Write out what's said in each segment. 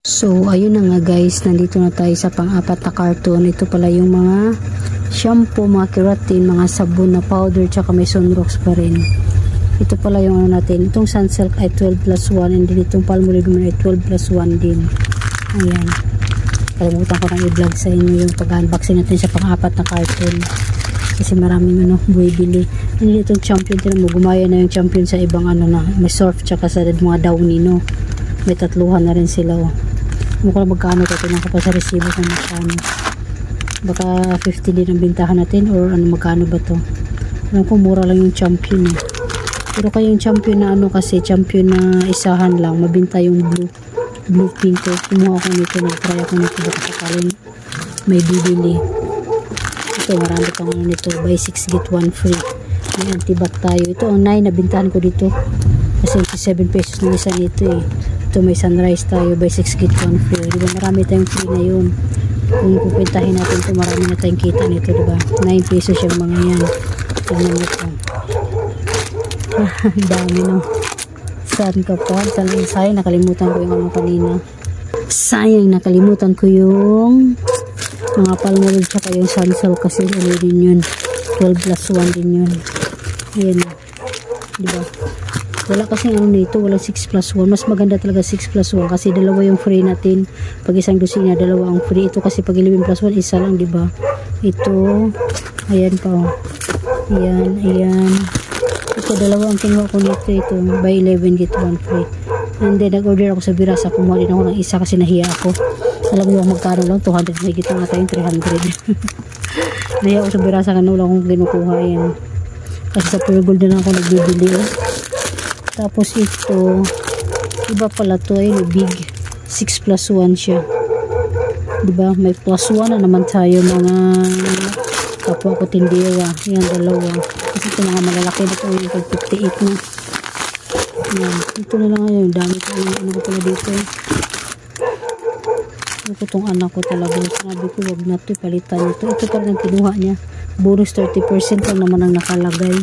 So, ayun na nga guys, nandito na tayo sa pang-apat na carton. Ito pala yung mga shampoo, mga keratin, mga sabon na powder, tsaka may sunrocks pa rin. Ito pala yung ano natin. Itong Sunsilk ay 12+1 and din itong Palmolive ay 12+1 din. Ayan. Kalimutan ko nang i-vlog sa inyo yung pag-unboxing natin sa pang-apat na carton. Kasi maraming ano, buibili. And itong champion, tinan mo, gumaya na yung champion sa ibang ano na, may surf, tsaka sa mga downy, no. May tatluhan na rin sila, oh. Mukha magkano ito, tinan ko pa sa resibo kung magkano. Baka 50 din ang bintahan natin or ano, magkano ba to. Alam ko mura lang yung champion, eh. Pero kaya yung champion na ano, kasi champion na isahan lang, mabinta yung blue pink ko. Kumuha ako nito, nag-try ako nito baka sakaling may bibili. Ito marami pang ano nito, buy 6 get 1 free. May antibac tayo. Ito ang 9 na bintahan ko dito kasi 7 pesos ng isa nito, eh. Ito may sunrise tayo, by 6 get 1 free. Diba marami tayong free na yun. Kung pupuntahin natin ito, marami na tayong kita nito, diba? 9 pesos yung mga yan. Tignan mo ito. Dami, no? Saan ka po? Sayang nakalimutan ko yung ano kanina. Sayang nakalimutan ko yung mga Palmolive tsaka yung Sunsilk kasi ano din yun. 12+1 din yun. Ayan, diba? Wala kasi ano nito, wala 6+1. Mas maganda talaga 6+1 kasi dalawa yung free natin. Pag isang dosina, dalawa ang free. Ito kasi pag 11+1, isa lang, diba? Ito, ayan pa, oh. Ayan. Ito, dalawa ang kinuha ko nito. Ito, by 11 get 1 free. And then, nag-order ako sa Birasa. Kumuha din ako ng isa kasi nahiya ako. Alam mo magkano lang, 200. May kita nga tayong 300. Nahiya ako sa Birasa, kano lang akong kinukuha. Ayan. Kasi sa Pure Gold na ako nagbibili, oh. Tapos ito, iba pala to, ay big 6+1 siya. Diba? May +1 na naman tayo mga kapwa ko tindera. Yan, dalawa. Kasi ito mga malalaki na ito, yung 58 na. Yan. Ito na lang ngayon. Dami ko yung ano ko pala dito. Ito ko itong anak ko talaga. Sabi ko, wag na ito, palitan ito. Ito pa rin ang kinuha niya. Bonus 30% lang naman ang nakalagay.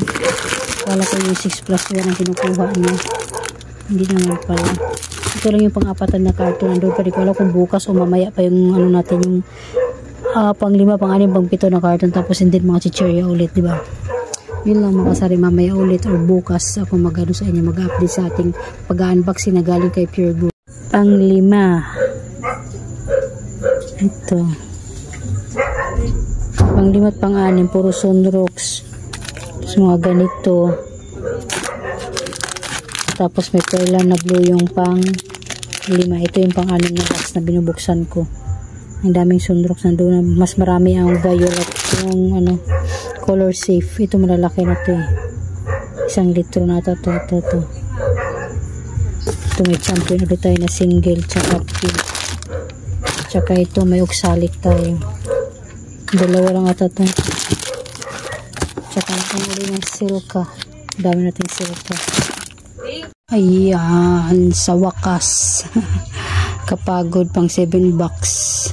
Wala ko yung 6+1 ang kinukuha niya. Hindi naman pala. Ito lang yung pang-apatan na carton. Nandun pa rin ko alam kung bukas o mamaya pa yung ano natin yung pang-5, pang-6, pang-7 na carton. Tapos hindi mga chichirya ulit, diba? Yun lang makasari mamaya ulit or bukas ako mag-ano sa inyo, mag-update sa ating pag-unboxing na galing kay Pure Gold. Pang-5. Ito. Pang-5 at pang-6 puro sunrocks. Mga ganito. Tapos may perla na blue yung pang-5. Ito yung pang-6 na box na binubuksan ko. Ang daming sunrocks nandun. Mas marami ang violet yung ano, color safe. Ito malalaki na ito, eh. 1 litro na ito. Ito may champion ulit tayo na single tsaka pink. Tsaka ito may oxalic tayo. Dalawa lang ata ito. Tsaka natin ulit ng silka. Dami natin silka. Ayan, sa wakas. Kapagod, pang 7 bucks.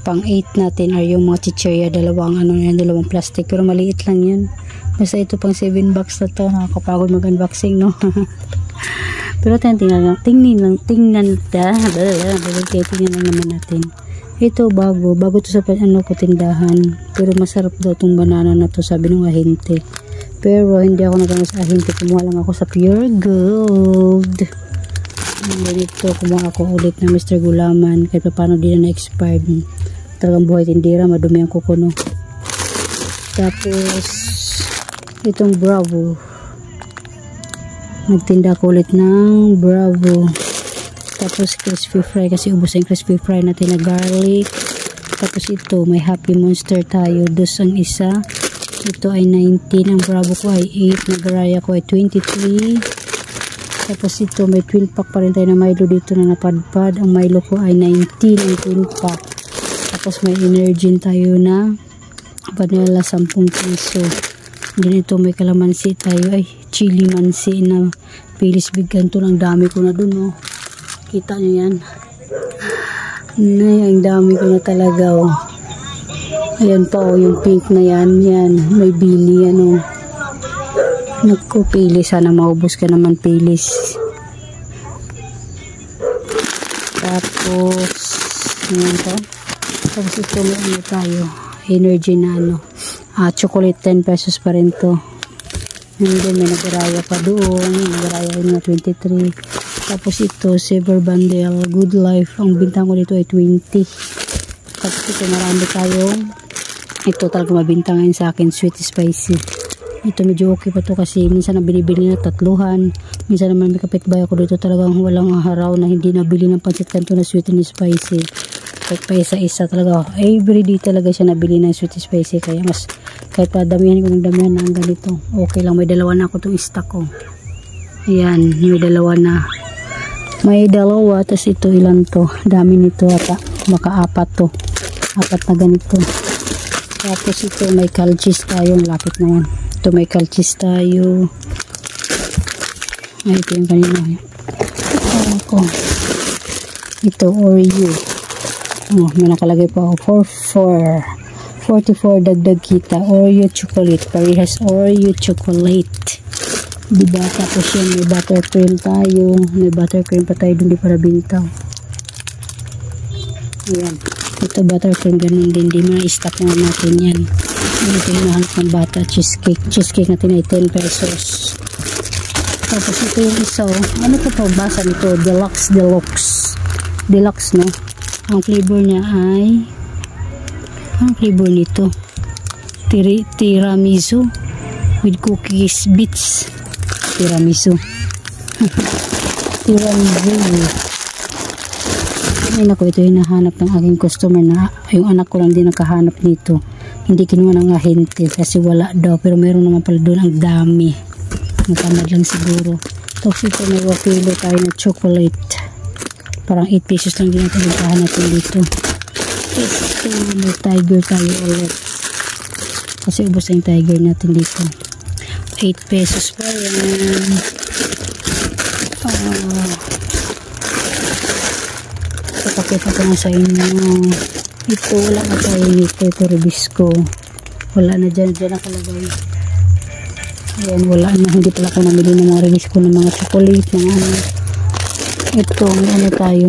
Pang 8 natin ay yung mga chichirya. Dalawang plastic. Pero maliit lang yan. Basta ito pang 7 bucks na to. Nakakapagod mag-unboxing, no? Pero tingnan lang naman natin. Ito bago to sa tindahan. Pero masarap daw itong banana na to, sabi ng ahente. Pero hindi ako nagano sa ahente, kumuha lang ako sa Pure Gold. Ganito, kumuha ako ulit ng Mr. Gulaman kahit paano di na na-expired. Talagang buhay tindera, madumi ang kuko, no? Tapos itong Bravo, nagtinda ko ulit ng Bravo. Tapos crispy fry kasi ubos yung crispy fry natin na garlic. Tapos ito may Happy Monster tayo, dos ang isa. Ito ay 19, ang Bravo ko ay 8, na Garaya ko ay 23. Tapos ito may twin pack pa rin tayo na Milo dito na napadpad. Ang Milo ko ay 19 ang twin pack. Tapos may Energin tayo na vanilla 10 piso. Then ito may kalamansi tayo, ay chili mansi na pilis bigyan to, ng dami ko na dun, oh. Kita nyo yan. Ay, ang dami ko na talaga, oh. Ayan pa, oh, yung pink na yan. Yan, may bili yan, oh. Naku, pilis. Sana maubos ka naman, pilis. Tapos yun to. Tapos ito may ano tayo, energy na ano, chocolate 10 pesos pa rin to. And then may nagaraya pa doon, nagaraya yun na 23. Tapos ito silver bundle Good Life, ang bintang ko dito ay 20. Tapos ito marami tayong, ito talaga mabintang ngayon sa akin, sweet spicy. Ito medyo okay pa to kasi minsan na binibili na 3, minsan naman may kapitbahay ako dito talagang walang haraw na hindi nabili ng pancit canton na sweet and spicy. Kahit pa isa-isa talaga, everyday talaga siya nabili ng sweet and spicy, kaya mas kahit pa damihan ko ng damihan na ang ganito, okay lang. May dalawa na ako itong stock ko. Ayan, may dalawa na. May dalawa, tapos ito ilan to, dami nito ata, maka-4 to, 4 na ganito. Tapos ito may calchis tayo, lapit naman. Ito may calchis tayo. Ay, ito yung kanina. Ito Oreo. Oh, may nakalagay pa ako 44 dagdag kita. Oreo chocolate, parehas Oreo chocolate, diba? Tapos yan may buttercream tayo, may buttercream pa tayo dun, di para bintaw. Ayan, ito buttercream ganun din, di mga stock na natin yan. Ito yung nahanap ng bata, cheesecake natin ay 10 pesos. Tapos ito yung isa, ano po pa basa nito, deluxe no. Ang flavor niya ay, ang flavor nito tiramisu with cookies bits. Tiramisu. Ay nako, ito yung nahanap ng aking customer na yung anak ko lang din nakahanap nito. Hindi kinuha ng ahente kasi wala daw, pero meron naman pala doon, ang dami. Natamad lang siguro. Tapos ito may wakilo tayo na chocolate, parang 8 pesos lang din natin natin dito. Ito may tiger tayo ulit kasi ubos na yung tiger natin dito. 8 pesos pa yan. Ipakita ko na sa inyo. Ito wala na tayo nito. Ito Rubisco, wala na dyan nakalagay. Ayan, wala na, hindi pala ako namili ng mga Rubisco ng mga chocolate, mga ano. Ito may ano tayo,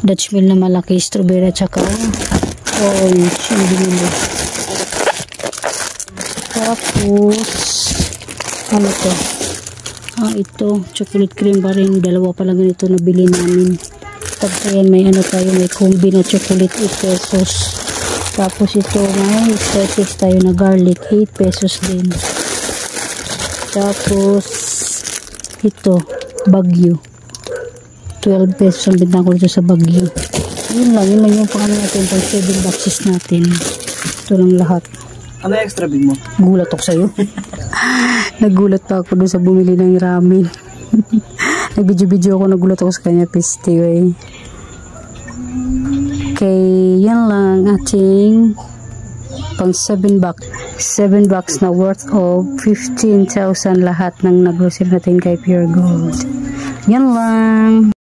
Dutch Mill na malaki, strawberry at saka orange yung binili. Tapos ano to, ito chocolate cream pa rin, dalawa pala ganito na bili namin. Tapos ayan may ano tayo, may combi na chocolate 8 pesos. Tapos ito may stretches tayo na garlic 8 pesos din. Tapos ito Bagyo 12 pesos ang bintang ko dito sa Bagyo. Yun lang yung pangalan natin, pang 7 boxes natin. Ito lang lahat. Ano extra big mo? Gulat ako sa'yo. Nagulat pa ako doon sa bumili ng ramen. Nag-video ako, nagulat ako sa kanya, piste eh. Okay, yan lang ating pang 7 bucks na worth of 15,000 lahat ng nag-grocery natin kay Pure Gold. Yan lang.